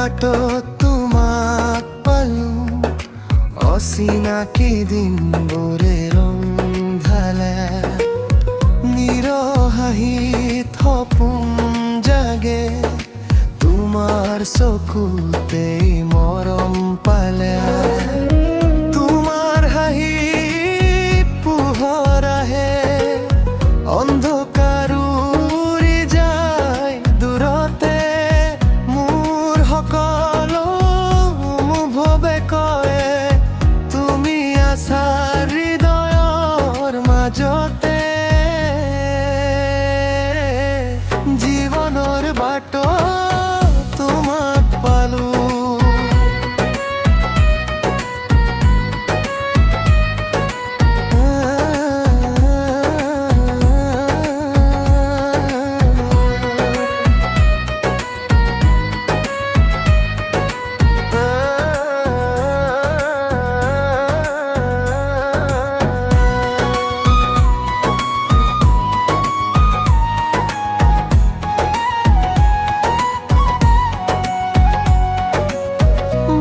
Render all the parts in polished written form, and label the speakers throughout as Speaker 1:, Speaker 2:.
Speaker 1: বাটো তোমাক পালো অচিনাকি দিন বোৰে ৰন্ধালে নিৰহাহিত সপোন জাগে তোমাৰ চকুতেই মৰম পালে তোমাৰ হাঁহি পোহৰ আহে অন্ধকাৰ উৰি যায় দূৰতে মোৰ সকলো অনুভৱে কয় তুমি আছা হৃদয়ৰ মাজতে জীৱনৰ বাটো তোমাক পালো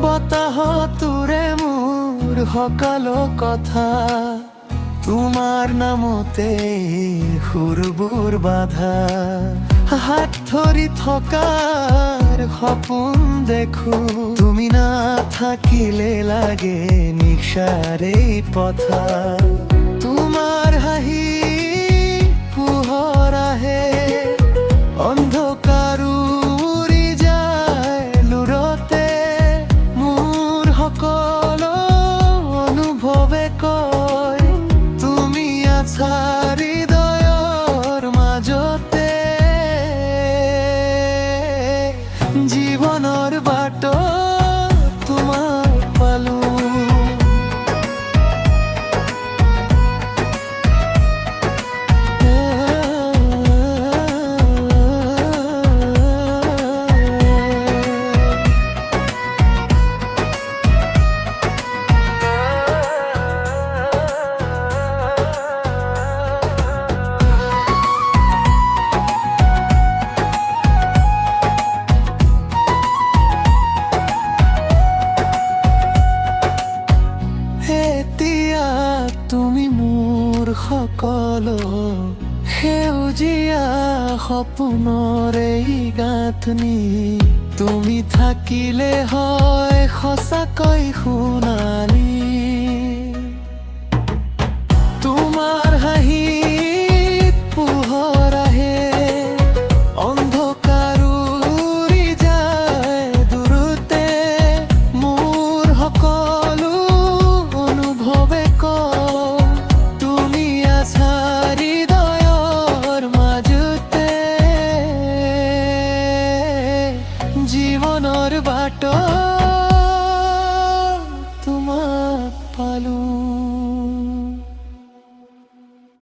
Speaker 1: বতাহতোৰে মোৰ সকলো কথা তোমাৰ নামতে সুৰবোৰ বাধা হাত ধৰি থকাৰ সপোন দেখো তুমি নাথাকিলে লাগে নিশাৰে পথা তোমাৰ হাঁহি পোহৰ আহে অন্ধকাৰ উৰি যায় লুৰতে মোৰ সকলো অনুভৱে কয় তুমি আছা হৃদয়ৰ মাজতে জীৱনৰ বাটো তোমাক পালো এতিয়া তুমি মোৰ সকলো সেউজীয়া সপোনৰ এই গাঁথনি তুমি থাকিলে হয় সঁচাকৈ সোণালী তোমাৰ হাঁহিত পোহৰ আহে অন্ধকাৰ উৰি যায় দূৰতে মোৰ সকলো অনুভৱে কয় তুমি আছা হৃদয়ৰ মাজতে জীৱনৰ বাটো